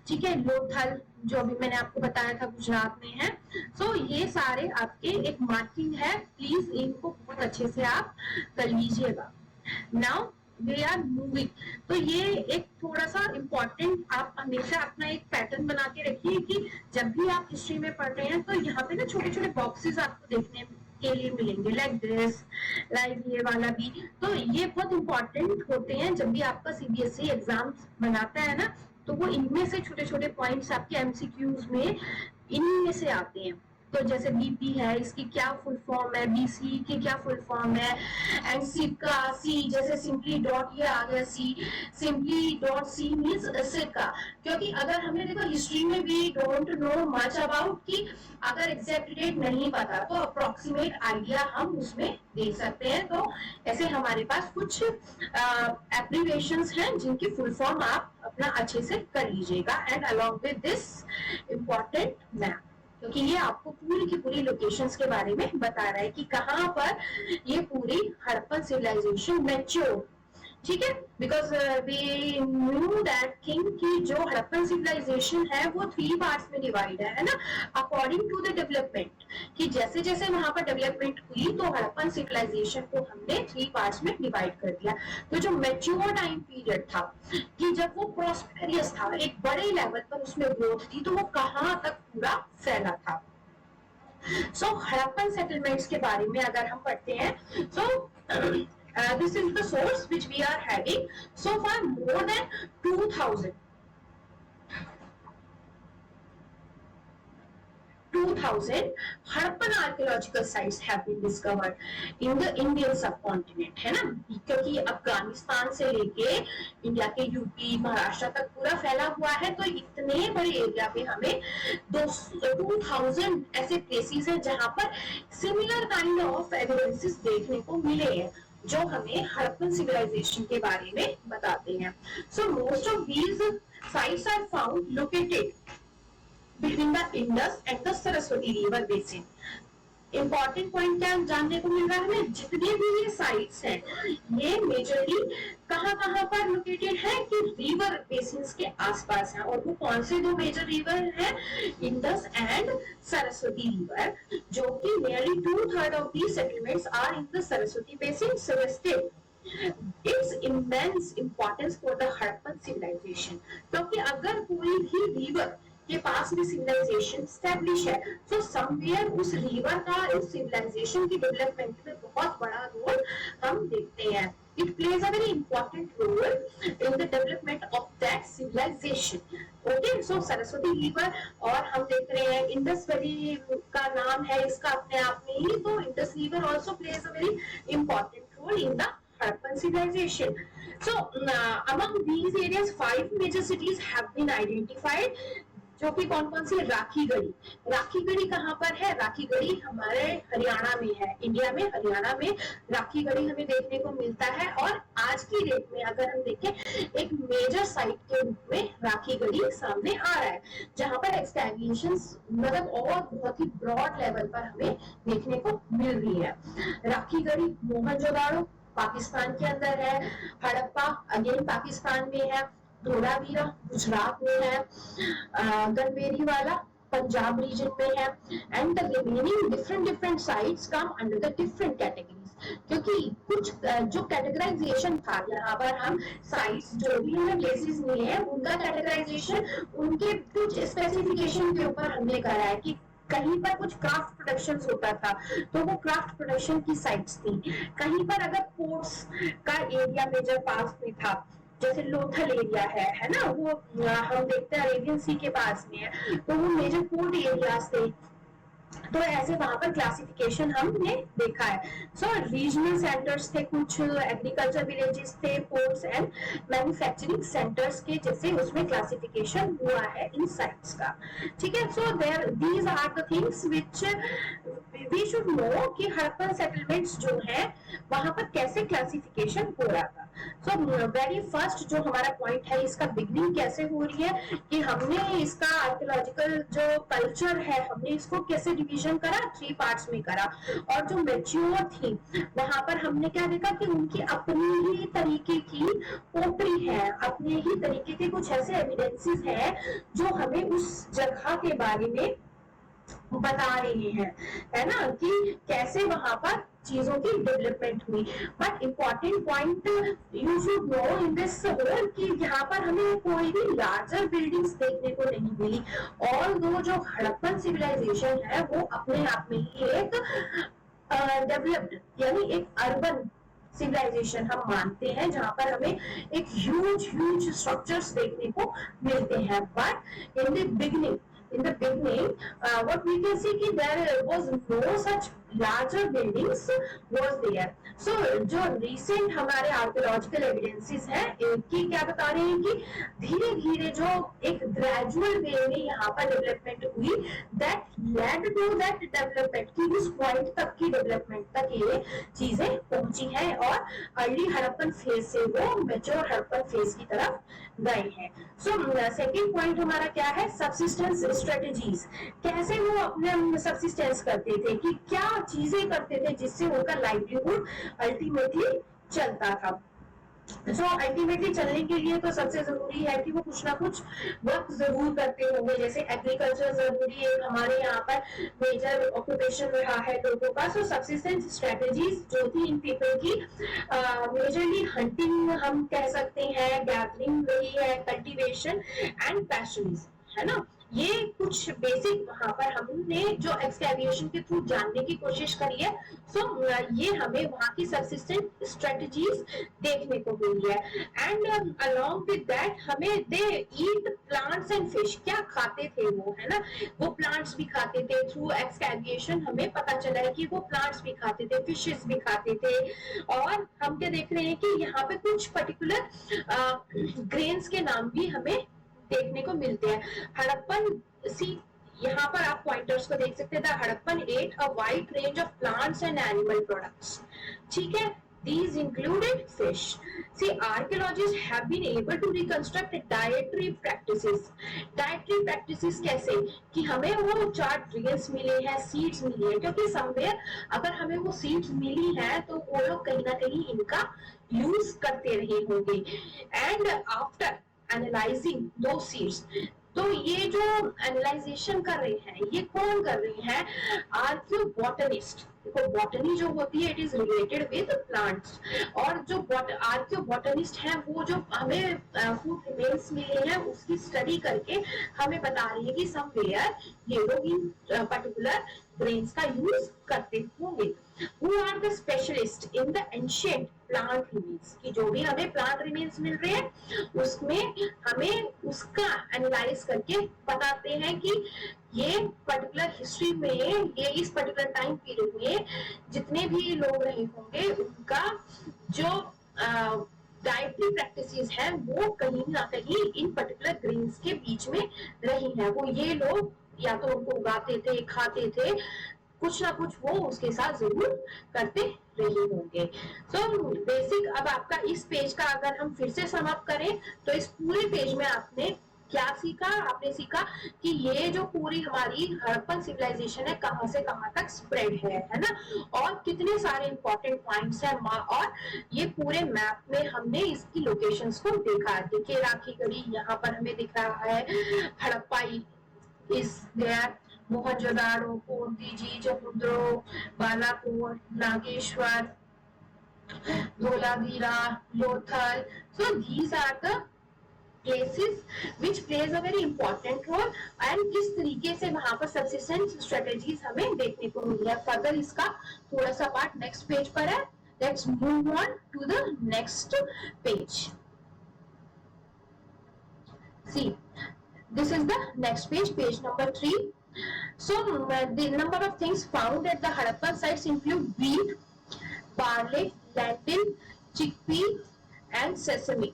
ठीक है, लोथल जो अभी मैंने आपको बताया था गुजरात में है। सो ये सारे आपके एक मार्किंग है, प्लीज इनको बहुत अच्छे से आप कर लीजिएगा। नाउ वी आर मूविंग, तो ये एक थोड़ा सा इम्पोर्टेंट आप हमेशा अपना एक पैटर्न बना के रखिए कि जब भी आप हिस्ट्री में पढ़ रहे हैं तो यहाँ पे ना छोटे छोटे बॉक्सेस आपको देखने के लिए मिलेंगे, लाइक दिस, लाइक ये वाला भी। तो ये बहुत इंपॉर्टेंट होते हैं जब भी आपका सीबीएसई एग्जाम बनाता है ना, तो वो इनमें से छोटे छोटे पॉइंट्स आपके एमसीक्यूज में इन्हीं में से आते हैं। तो जैसे बीपी है, इसकी क्या फुल फॉर्म है, बीसी की क्या फुल फॉर्म है, एंड सिक्का, सी जैसे सिंपली डॉट ये आ गया, सी सिंपली डॉट सी मींस सिक्का। क्योंकि अगर हमें देखो हिस्ट्री में भी डोंट नो मच अबाउट कि अगर एग्जैक्ट डेट नहीं पता तो अप्रोक्सीमेट आइडिया हम उसमें दे सकते हैं। तो ऐसे हमारे पास कुछ एप्लीकेशंस हैं जिनकी फुल फॉर्म आप अपना अच्छे से कर लीजिएगा, and along with this important map, क्योंकि ये आपको पूरी की पूरी लोकेशंस के बारे में बता रहा है कि कहाँ पर ये पूरी हड़प्पन सिविलाइजेशन मैच्योर। ठीक है, because we knew that thing कि जो हड़प्पन सिविलाइजेशन है वो 3 पार्ट्स में डिवाइड है ना, अकॉर्डिंग टू द डेवलपमेंट, कि जैसे जैसे वहां पर डेवलपमेंट हुई तो हड़प्पन सिविलाइजेशन को हमने 3 पार्ट्स में डिवाइड कर दिया। तो जो मैच्योर टाइम पीरियड था कि जब वो प्रॉस्पेरियस था, एक बड़े लेवल पर उसमें ग्रोथ थी, तो वो कहाँ तक पूरा फैला था। सो हड़प्पन सेटलमेंट्स के बारे में अगर हम पढ़ते हैं, सो this is the source which we are having so far more than 2000 Harappan archaeological sites have been discovered in the Indian subcontinent, है ना, क्योंकि अफगानिस्तान से लेके इंडिया के यूपी महाराष्ट्र तक पूरा फैला हुआ है। तो इतने बड़े एरिया पे हमें 2000 ऐसे प्लेसेस हैं जहां पर सिमिलर काइंड ऑफ एविडेंसेस देखने को मिले हैं जो हमें हड़प्पन सिविलाइजेशन के बारे में बताते हैं। So most of these sites are found located between the Indus and the Saraswati river basin important point क्या जानने को मिल रहा है हमें, जितने भी ये साइट्स हैं ये मेजरली कहाँ पर लोकेटेड है कि रिवर बेसिन्स के आसपास है। और वो कौन से दो मेजर रिवर है, इंडस एंड सरस्वती रिवर, जो कि nearly 2/3 of the settlements are in the Saraswati basin. Suggested its immense importance for the Harappan civilisation, क्योंकि अगर कोई भी रिवर के पास में सिविलाइजेशन स्टैब्लिश है तो समवेयर उस रिवर का उस सिविलाइजेशन की डेवलपमेंट में बहुत बड़ा रोल हम देखते हैं। It plays a very important role in the development of that civilization. Okay, so Saraswati river, और हम देख रहे हैं इंडस वैली का नाम है इसका अपने आप में ही, तो Indus river also plays a very important role in the Harappan civilization. So among these areas 5 major cities have been identified, जो कि कौन कौन सी, राखी गढ़ी। राखी गढ़ी कहाँ पर है, राखी गढ़ी हमारे हरियाणा में है, इंडिया में हरियाणा में राखी गढ़ी हमें देखने को मिलता है। और आज की डेट में अगर हम देखें एक मेजर साइट के रूप में राखी गढ़ी सामने आ रहा है, जहां पर एक्सकैवेशंस मतलब और बहुत ही ब्रॉड लेवल पर हमें देखने को मिल रही है। राखी गढ़ी मोहनजोदाड़ो पाकिस्तान के अंदर है, हड़प्पा अगेन पाकिस्तान में है, धोलावीरा गुजरात में है, गनबेरी वाला पंजाब रीजन में है, and the remaining different sites come under the different categories. क्योंकि कुछ जो कैटेगराइजेशन था यहाँ पर हम साइट्स जो भी हमें प्लेसेस मिले हैं उनका कैटेगराइजेशन उनके कुछ स्पेसिफिकेशन के ऊपर हमने करा है कि कहीं पर कुछ क्राफ्ट प्रोडक्शन होता था तो वो क्राफ्ट प्रोडक्शन की साइट्स थी, कहीं पर अगर पोर्ट्स का एरिया मेजर पास में था जैसे लोथल एरिया है ना, वो हम देखते हैं अरेबियन सी के पास में है, तो वो मेजर पोर्ट एरियाज थे, तो ऐसे वहां पर क्लासिफिकेशन हमने देखा है। सो रीजनल सेंटर्स थे, कुछ एग्रीकल्चर विलेजेस थे, पोर्ट्स एंड मैन्युफैक्चरिंग सेंटर्स के जैसे उसमें क्लासिफिकेशन हुआ है इन साइट्स का। ठीक है, so there these are the things which we should know कि हड़प्पन सेटलमेंट्स जो है वहां पर कैसे क्लासिफिकेशन हो रहा था। सो वेरी फर्स्ट जो हमारा पॉइंट है इसका बिगनिंग कैसे हो रही है कि हमने इसका आर्कियोलॉजिकल जो कल्चर है हमने इसको कैसे डिवीजन करा, 3 पार्ट्स में करा। और जो मैच्योर थी वहां पर हमने क्या देखा कि उनकी अपनी ही तरीके की पोट्री है, अपने ही तरीके के कुछ ऐसे एविडेंसेस है जो हमें उस जगह के बारे में बता रहे हैं, है ना, कि कैसे वहां पर चीजों की डेवलपमेंट हुई। But important point you should know in this whole कि यहाँ पर हमें कोई भी लार्जर बिल्डिंग्स देखने को नहीं मिली। ऑल दो जो हड़प्पन सिविलाइजेशन है वो अपने आप में ही एक डेवलप्ड यानी एक अर्बन सिविलाइजेशन हम मानते हैं, जहां पर हमें एक ह्यूज स्ट्रक्चर्स देखने को मिलते हैं। But in the beginning what we can see कि there was no such larger buildings was there. So जो recent हमारे archaeological evidences हैं इनकी क्या बता रहे हैं कि धीरे धीरे जो एक gradual way में यहाँ पर development हुई, that led to that development कि उस point तक की development तक ये चीजें पहुंची हैं और early हड़प्पन phase से वो mature हड़प्पन phase की तरफ गए हैं। So second point हमारा क्या है, subsistence strategies, कैसे वो अपने subsistence करते थे कि क्या चीजें करते थे जिससे उनका लाइवलीहुड अल्टीमेटली चलता था। तो अल्टीमेटली चलने के लिए तो सबसे जरूरी है कि वो कुछ ना कुछ वर्क जरूर करते होंगे, जैसे एग्रीकल्चर जरूरी है, हमारे यहाँ पर मेजर ऑक्यूपेशन रहा है लोगों का। सो सब्सिस्टेंस स्ट्रेटेजीज जो थी इन पीपल की मेजरली हंटिंग हम कह सकते हैं, गैदरिंग रही है, कल्टीवेशन एंड पैशनिज, है ना। ये कुछ बेसिक वहां पर हमने जो एक्सकैवेशन के थ्रू जानने की कोशिश करी है। सो ये हमें वहां की सब्सिस्टेंट स्ट्रेटजीज देखने को मिली है। एंड अलोंग विद दैट हमें दे ईट प्लांट्स एंड फिश, क्या खाते थे वो, है ना, वो प्लांट्स भी खाते थे। थ्रू एक्सकैवेशन हमें पता चला है कि वो प्लांट्स भी खाते थे, फिशेस भी खाते थे। और हम क्या देख रहे हैं कि यहाँ पे कुछ पर्टिकुलर ग्रेन्स के नाम भी हमें देखने को मिलते हैं। हड़प्पन सी, यहाँ पर आप पॉइंटर्स को देख सकते हैं। Harappan at a wide range of plants and animal products, ठीक है। These included fish. See, archaeologists have been able to reconstruct dietary practices. Dietary practices कैसे कि हमें वो 4 grains मिले हैं, seeds मिली है, क्योंकि somewhere अगर हमें वो seeds मिली है तो वो लोग कहीं ना कहीं इनका यूज करते रहे होंगे. And after analyzing those seeds, तो ये जो एनालाइजेशन कर रहे हैं ये कौन कर रहे हैं? आर्कियोबॉटनिस्ट. देखो बॉटनी जो होती है it is related with plants, और जो आर्कियोबॉटनिस्ट हैं वो जो हमें फूड रिमेन्स मिले हैं उसकी स्टडी करके हमें बता रही है कि समवेयर ये लोग इन पर्टिकुलर ग्रेन्स का यूज करते होंगे. Who are the specialists in the ancient plant remains? कि जो भी हमें प्लांट रिमेन्स मिल रहे हैं उसमें हमें उसका एनालाइज करके बताते हैं कि ये पर्टिकुलर हिस्ट्री में ये इस पर्टिकुलर टाइम पीरियड में जितने भी लोग रहे होंगे उनका जो डाइटरी प्रैक्टिसेस हैं वो कहीं ना कहीं इन पर्टिकुलर ग्रेन्स के बीच में रही हैं. वो ये लोग या तो उनको उगाते थे, खाते थे, कुछ ना कुछ वो उसके साथ जरूर करते रहे होंगे. सो बेसिक अब आपका इस पेज का अगर हम फिर से सम अप करें तो इस पूरे पेज में आपने क्या सीखा? आपने सीखा कि ये जो पूरी हमारी हड़प्पन सिविलाइजेशन है कहां से कहां तक स्प्रेड है ना, और कितने सारे इंपॉर्टेंट पॉइंट्स हैं, और ये पूरे मैप में हमने इसकी लोकेशंस को देखा. देखिए राखी गढ़ी यहाँ पर हमें दिख रहा है, हड़प्पा इज देयर, मोहनजोदाड़ो, पोर्टिजी, जमुद्रो, Balakot, Nageshwar, Dholavira, Lothal. So these are the places which plays a very important role, and किस तरीके से वहां पर subsistence strategies हमें देखने को मिली है. फर्दर इसका थोड़ा सा पार्ट नेक्स्ट पेज पर है. Let's move on to the next page. See, this is the next page, page number 3. So the number of things found at the Harappan sites include wheat, barley, lentil, chickpea and sesame.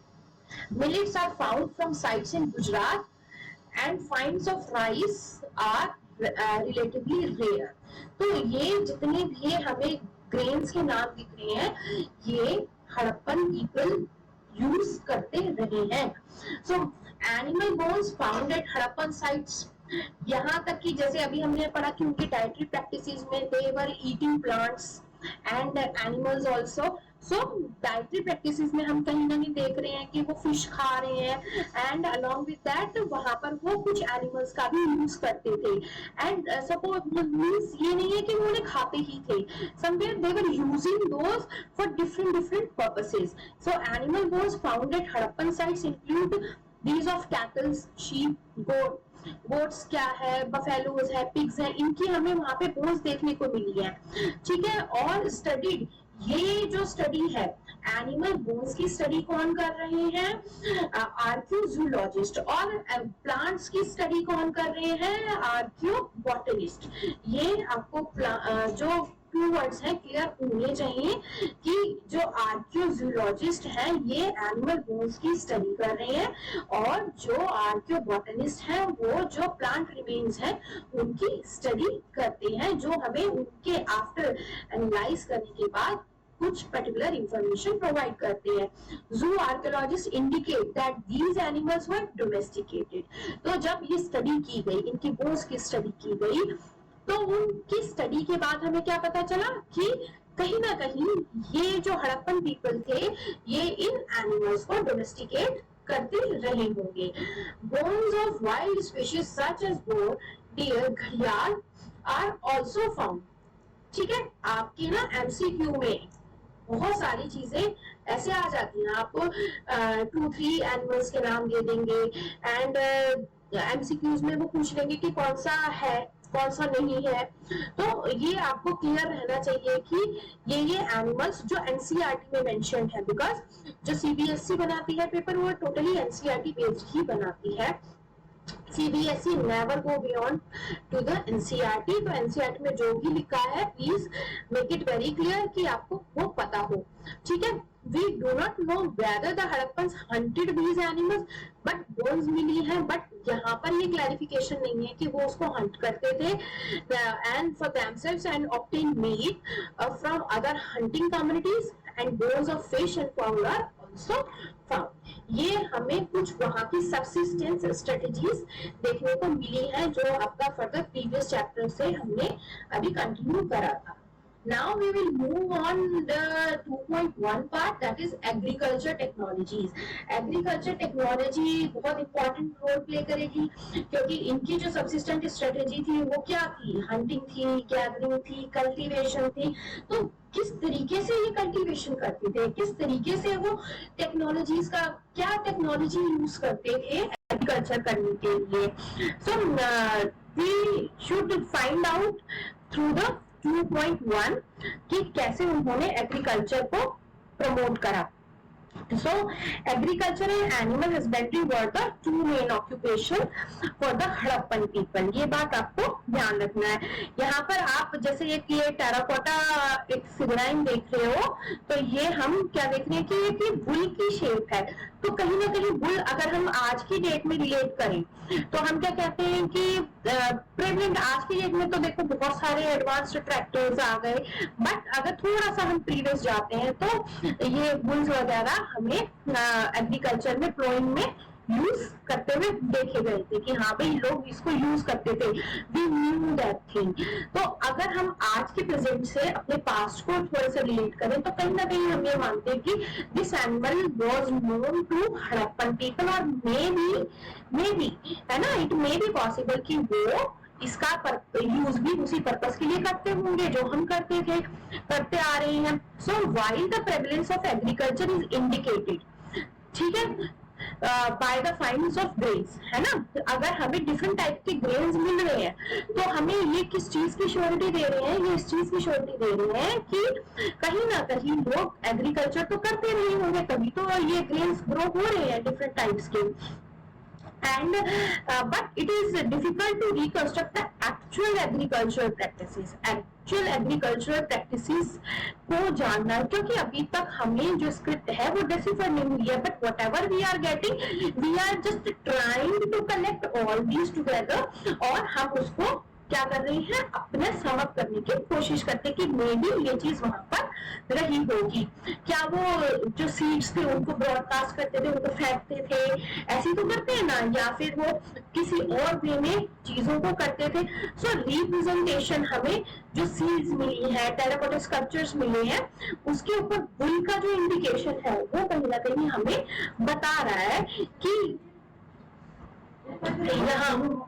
Millets are found from sites in Gujarat, and finds of rice are relatively rare. तो ये जितने भी हमें grains के नाम दिख रहे हैं ये हड़प्पन पीपल यूज करते रहे हैं. So animal bones found at Harappan sites, यहाँ तक कि जैसे अभी हमने पढ़ा कि उनके डाइटरी प्रैक्टिसेस में they were eating plants and animals also. So dietary practices में हम कहीं ना कहीं देख रहे हैं कि वो फिश खा रहे हैं, एंड अलोंग विद दैट वहां पर वो कुछ एनिमल्स का भी यूज करते थे. एंड सपोज मींस ये नहीं है कि वो उन्हें खाते ही थे, somewhere they were using those for different purposes. So animal bones found at Harappan sites include these of cattle, sheep, goats क्या है, बफेलोज है, पिग्स है, इनकी हमें वहां पे बोन्स देखने को मिली है. ठीक है. और स्टडीड, ये जो स्टडी है एनिमल बोन्स की स्टडी कौन कर रहे हैं? आर्कियोजूलॉजिस्ट. और प्लांट्स की स्टडी कौन कर रहे हैं? आर्कियोबॉटनिस्ट. ये आपको जो टू वर्ड्स हैं क्लियर होने चाहिए कि जो आर्कियोजूलॉजिस्ट हैं ये एनिमल बोन्स की स्टडी कर रहे हैं, और जो आर्कियोबॉटनिस्ट हैं वो जो प्लांट रिमेन्स हैं उनकी स्टडी करते हैं, जो हमें उनके आफ्टर एनालाइज करने के बाद कुछ पर्टिकुलर इंफॉर्मेशन प्रोवाइड करते हैं. जू archaeologist indicate that these animals were domesticated. तो जब ये स्टडी की गई, इनकी बोन्स की स्टडी की गई, तो उनकी स्टडी के बाद हमें क्या पता चला कि कहीं ना कहीं ये जो हड़प्पन पीपल थे ये इन एनिमल्स को डोमेस्टिकेट करते रहे होंगे. Bones of wild species such as boar, deer, घड़ियाल आर आल्सो फाउंड. ठीक है. आपके ना एमसीक्यू में बहुत सारी चीजें ऐसे आ जाती हैं, आपको 2-3 एनिमल्स के नाम दे देंगे, एंड एमसीक्यूज में वो पूछ लेंगे कि कौन सा है कौन सा नहीं है. तो ये आपको क्लियर रहना चाहिए कि ये एनिमल्स जो एनसीईआरटी में मेंशन्ड है, बिकॉज जो सीबीएसई बनाती है पेपर वो टोटली एनसीईआरटी बेस्ड ही बनाती है. CBSE never go beyond to the NCERT. तो NCERT में जो भी लिखा है please make it very clear कि आपको वो पता हो. ठीक है. We do not know whether the Harappans hunted these animals, but bones मिली है. बट यहाँ पर ये क्लैरिफिकेशन नहीं है कि वो उसको हंट करते थे and for themselves and obtain meat from other hunting communities and bones of fish and fowl are also found. ये हमें कुछ वहाँ की subsistence strategies देखने को मिली है जो आपका फर्दर प्रीवियस चैप्टर से हमने अभी कंटिन्यू करा था. Now we will move on the 2.1 part, that is agriculture technologies. Agriculture technology बहुत important role play करेगी क्योंकि इनकी जो subsistence strategy थी वो क्या थी, hunting थी, gathering थी, cultivation थी. तो किस तरीके से ये कल्टीवेशन करते थे, किस तरीके से वो टेक्नोलॉजीज का क्या टेक्नोलॉजी यूज करते थे एग्रीकल्चर करने के लिए. So we should find out through the 2.1 कि कैसे उन्होंने एग्रीकल्चर को प्रमोट करा. So agriculture and animal husbandry were the two main occupation for the Harappan people. ये बात आपको ध्यान रखना है. यहाँ पर आप जैसे ये टेराकोटा एक फिगराइन देख रहे हो, तो ये हम क्या देख रहे हैं कि ये बुल की शेप है. तो कहीं ना कहीं बुल अगर हम आज की डेट में रिलेट करें तो हम क्या कहते हैं कि प्रेजेंट आज की डेट में तो देखो बहुत सारे एडवांस्ड ट्रैक्टर्स आ गए, बट अगर थोड़ा सा हम प्रीवियस जाते हैं तो ये बुल्स वगैरह हमें एग्रीकल्चर में प्लोइंग में यूज करते हुए देखे गए थे कि हाँ भाई लोग इसको यूज करते थे. We knew that thing. तो अगर हम आज के प्रेजेंट से अपने पास्ट को थोड़ा सा रिलेट करें तो कहीं ना कहीं हम ये मानते हैं कि this animal was known to Harappan people, और मे बी है ना, इट मे बी पॉसिबल कि वो इसका यूज भी उसी पर्पस के लिए करते होंगे जो हम करते आ रहे हैं. सो while the prevalence of agriculture is indicated, ठीक है, by the finds of grains, है ना. अगर हमें डिफरेंट टाइप के ग्रेन्स मिल रहे हैं तो हमें ये किस चीज की श्योरिटी दे रहे हैं, ये इस चीज की श्योरिटी दे रहे हैं कि कहीं ना कहीं लोग एग्रीकल्चर तो करते रहे होंगे, तभी तो ये ग्रेन्स ग्रो हो रहे हैं डिफरेंट टाइप्स के. And but it is difficult to reconstruct the actual agricultural practices. Actual agricultural practices को जानना, क्योंकि अभी तक हमें जो स्क्रिप्ट है वो डिसिफर नहीं हुई है, but whatever we are getting, we are just trying to collect all these together और हम उसको क्या कर रहे हैं, अपने समअप करने की कोशिश करते हैं कि मे बी ये चीज वहां पर रही होगी. क्या वो जो सीड्स थे उनको ब्रॉडकास्ट करते थे, उनको फेंकते थे, ऐसे तो करते हैं ना, या फिर वो किसी और वे में चीजों को करते थे. सो रिप्रेजेंटेशन हमें जो सीड्स मिली है, टेराकोटा स्कल्पचर्स मिले हैं, उसके ऊपर बुल का जो इंडिकेशन है वो कहीं ना कहीं हमें बता रहा है कि यहाँ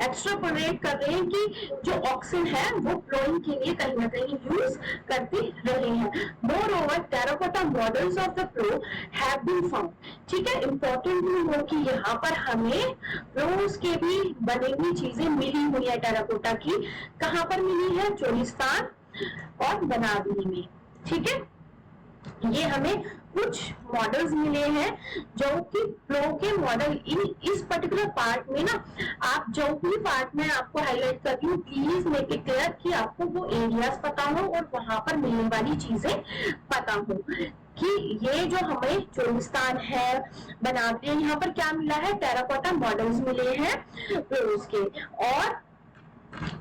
एक्स्ट्रापोलेट कर रहे हैं कि जो ऑक्सिन है वो प्लोइंग के लिए कहीं ना कहीं यूज करते रहे हैं. Moreover terracotta models of the plough have been found, ठीक है. इंपॉर्टेंट हो कि यहाँ पर हमें प्लोस के भी बनी हुई चीजें मिली हुई है टेराकोटा की. कहाँ पर मिली है, चोलिस्तान और बनावली में, ठीक है. ये हमें कुछ मॉडल्स मिले हैं जो कि प्लो के मॉडल इस पर्टिकुलर पार्ट में ना, आप जो भी पार्ट में आपको हाईलाइट कर रही हूँ, प्लीज मेक इट क्लियर कि आपको वो एरियाज पता हो और वहां पर मिलने वाली चीजें पता हो कि ये जो हमें चोलिस्तान है, बनावली, यहाँ पर क्या मिला है, टेराकोटा मॉडल्स मिले हैं प्लोस के. और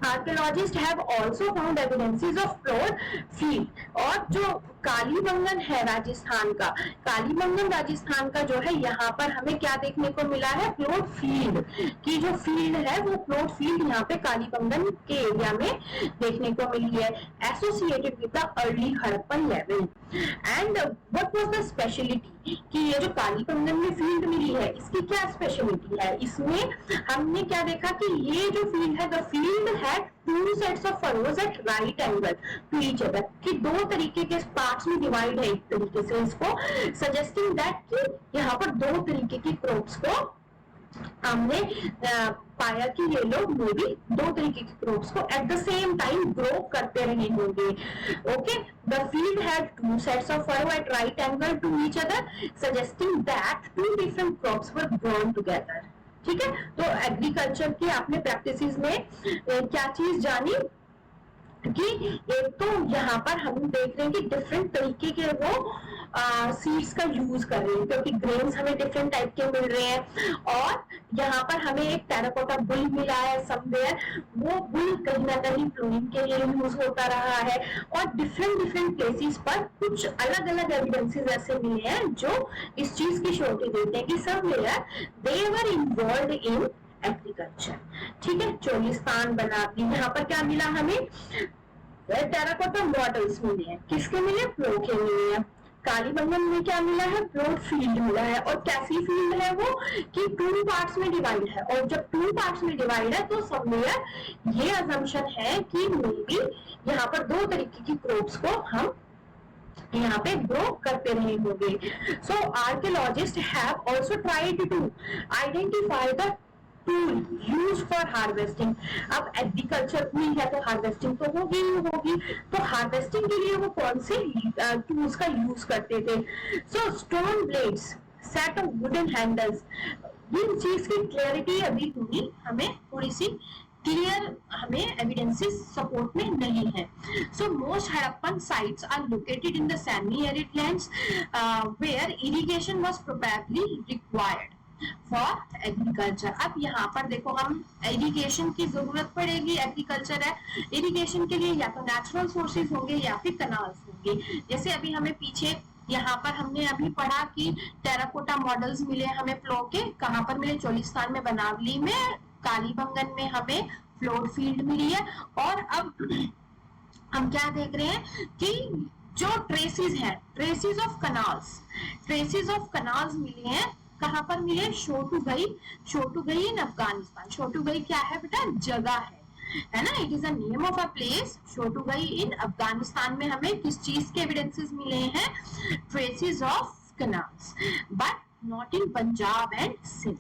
archaeologist have also found evidences of plot field. और जो कालीबंगन है राजस्थान का, कालीबंगन राजस्थान का जो है, यहाँ पर हमें क्या देखने को मिला है, प्लॉट फील्ड की जो फील्ड है वो प्लॉट फील्ड यहाँ पे कालीबंगन के एरिया में देखने को मिली है, associated with the early Harappan level. And what was the speciality कि ये जो कालीबंगन में फील्ड मिली है इसकी क्या स्पेशलिटी है. इसमें हमने क्या देखा कि ये जो फील्ड है, द फील्ड है two sets of furrows at right angle to each other, कि दो तरीके के पार्ट्स में डिवाइड है एक तरीके से इसको, सजेस्टिंग दैट कि यहाँ पर दो तरीके की क्रॉप्स को हमने पाया कि ये लोग मे भी दो तरीके की क्रॉप्स को at the same time grow करते रहे होंगे. Okay, the field had two sets of furrow at right angle to each other, suggesting that two different crops were grown together. ठीक है, तो एग्रीकल्चर के आपने प्रैक्टिसेस में क्या चीज जानी, कि एक तो यहाँ पर हम देख रहे हैं कि डिफरेंट तरीके के वो सीड्स का यूज कर रहे हैं, क्योंकि ग्रेन्स हमें डिफरेंट टाइप के मिल रहे हैं, और यहाँ पर हमें एक टेराकोटा बुल मिला है समवेयर, वो बुल कहीं ना कहीं क्लोनिंग के लिए यूज होता रहा है, और डिफरेंट प्लेसेस पर कुछ अलग अलग एविडेंसेस ऐसे मिले हैं जो इस चीज की श्योरिटी देते हैं कि somewhere they were involved in agriculture. ठीक है, चोलिस्तान बनाती, यहाँ पर क्या मिला हमें, टेराकोटा मॉडल्स मिले हैं, किसके मिले, प्लो के मिले हैं। कालीबंगन में क्या मिला है, प्लॉट फील्ड मिला है, और कैसी फील्ड है वो कि 2 पार्ट्स में डिवाइड है, और जब 2 पार्ट्स में डिवाइड है तो समवेयर ये अजम्पशन है कि मे बी यहाँ पर 2 तरीके की क्रॉप्स को हम यहाँ पे ग्रो करते रहे होंगे। So archaeologist have also tried to identify the tool use for harvesting. अब एग्रीकल्चर हुई है तो हार्वेस्टिंग तो होगी ही होगी, तो हार्वेस्टिंग के लिए वो कौन से टूल्स का यूज करते थे। So stone blades, set of wooden handles, इन चीज की क्लैरिटी अभी हुई हमें थोड़ी सी क्लियर, हमें एविडेंसेस सपोर्ट में नहीं है। So most Harappan sites are located in the semi arid lands where irrigation was probably required for agriculture. अब यहाँ पर देखो, हम इरिगेशन की जरूरत पड़ेगी, एग्रीकल्चर है, इरिगेशन के लिए या तो नेचुरल सोर्सेज होंगे या फिर कनाल्स होंगे। जैसे अभी हमें पीछे यहाँ पर हमने अभी पढ़ा कि टेराकोटा मॉडल्स मिले हमें फ्लो के, कहाँ पर मिले, चोलिस्तान में, बनावली में, कालीबंगन में हमें फ्लोर फील्ड मिली है। और अब हम क्या देख रहे हैं कि जो ट्रेसेस हैं, ट्रेसेस ऑफ कनाल्स मिले हैं, कहाँ पर मिले, शोटुगई इन अफगानिस्तान। शोटुगई क्या है बेटा, जगह है ना, it is a name of a place. Shortugai in Afghanistan में हमें किस चीज के एविडेंसेस मिले हैं, traces of canals, but not in Punjab and Sindh.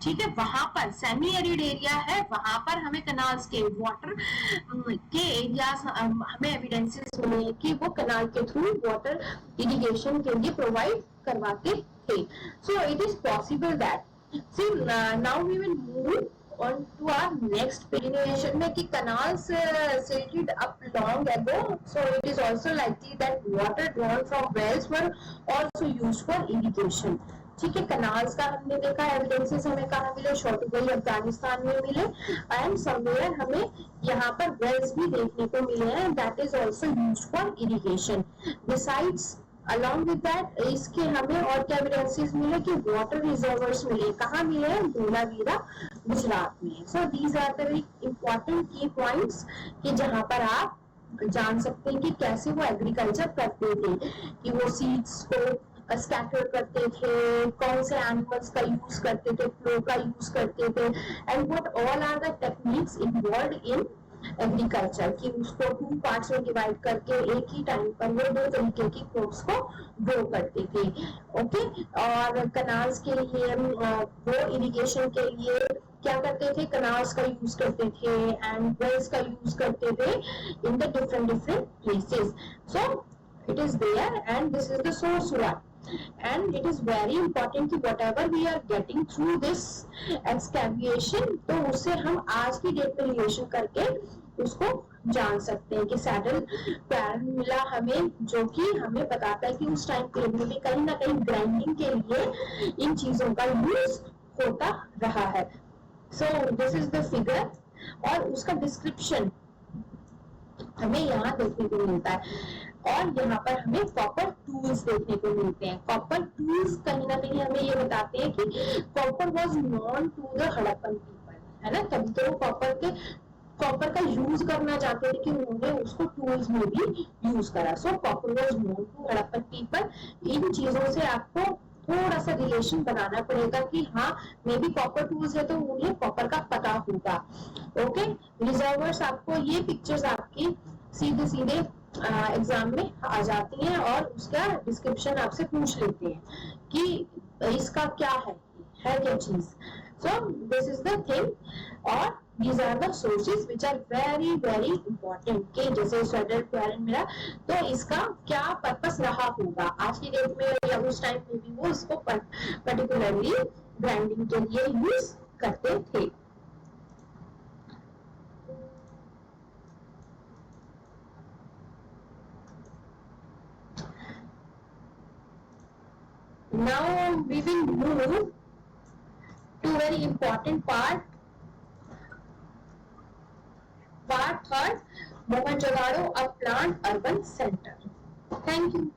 ठीक है, वहां पर सेमी एरिड एरिया है, वहां पर हमें कनाल्स के वाटर के एरियाज हमें एविडेंसेस मिले कि वो कनाल के थ्रू वाटर इरिगेशन के लिए प्रोवाइड करवाते थे। So it is possible that, see, now we will move on to our next definition में कि canals silted up long ago, so it is also likely that water drawn from wells were also used for irrigation। ठीक है, canals का हमने देखा, evidences हमें कहाँ मिले, शोटुगई अफगानिस्तान में मिले, एंड समवेयर हमें यहाँ पर वेल्स भी देखने को मिले हैं, that is also used for irrigation. Besides along with that इसके हमें और क्या एविडेंसेस मिले कि वाटर रिजर्वर्स मिले, कहाँ मिले हैं, धोलावीरा गुजरात में। So these are the very important key points कि जहाँ पर आप जान सकते हैं कि कैसे वो एग्रीकल्चर करते थे, कि वो सीड्स को स्कैटर करते थे, कौन से एनिमल्स का यूज करते थे, फ्लो का यूज करते थे, and what all are the techniques involved in agriculture, कि उसको 2 पार्ट्स में डिवाइड करके एक ही टाइम पर वो 2 तरीके की क्रॉप्स को ग्रो करते थे। ओके, और कनाल्स के लिए वो इरिगेशन के लिए क्या करते थे, कनाल्स का यूज करते थे एंड वेल्स का यूज करते थे in the different places. So it is there and this is the source one, and it is very important कि whatever we are getting through this excavation, तो उससे हम आज की डेट में रिलेशन करके उसको जान सकते हैं कि सैडल पैरन मिला हमें, जो कि हमें बताता है कि उस टाइम पे भी कहीं ना कहीं ग्राइंडिंग के लिए इन चीजों का यूज होता रहा है। So this is the figure, और उसका डिस्क्रिप्शन हमें यहाँ देखने को मिलता है, और यहाँ पर हमें कॉपर टूल्स देखने को मिलते हैं। कॉपर टूल्स कहीं ना कहीं हमें ये बताते हैं कि copper was known to the Harappan people, है ना, तभी तो कॉपर का यूज करना चाहते थे कि उन्होंने उसको टूल्स में भी यूज करा। So copper was known to Harappan people. इन चीजों से आपको थोड़ा सा रिलेशन बनाना पड़ेगा कि हाँ मे बी कॉपर टूल्स है तो उन्हें कॉपर का पता होगा। ओके, रिजर्वर्स, आपको ये पिक्चर्स आपकी सीधे सीधे एग्जाम में आ जाती हैं और उसका डिस्क्रिप्शन आपसे पूछ लेते हैं कि इसका क्या है क्या चीज। सो दिस इज द थिंग, और these are the sources which are very very important के जैसे सैडल पैरन मिला तो इसका क्या पर्पस रहा होगा आज की डेट में या उस टाइम में भी वो इसको पर्टिकुलरली ब्रांडिंग के लिए यूज करते थे। Now we will move to very important part. Part third, Mohenjo-daro, a planned urban center. Thank you.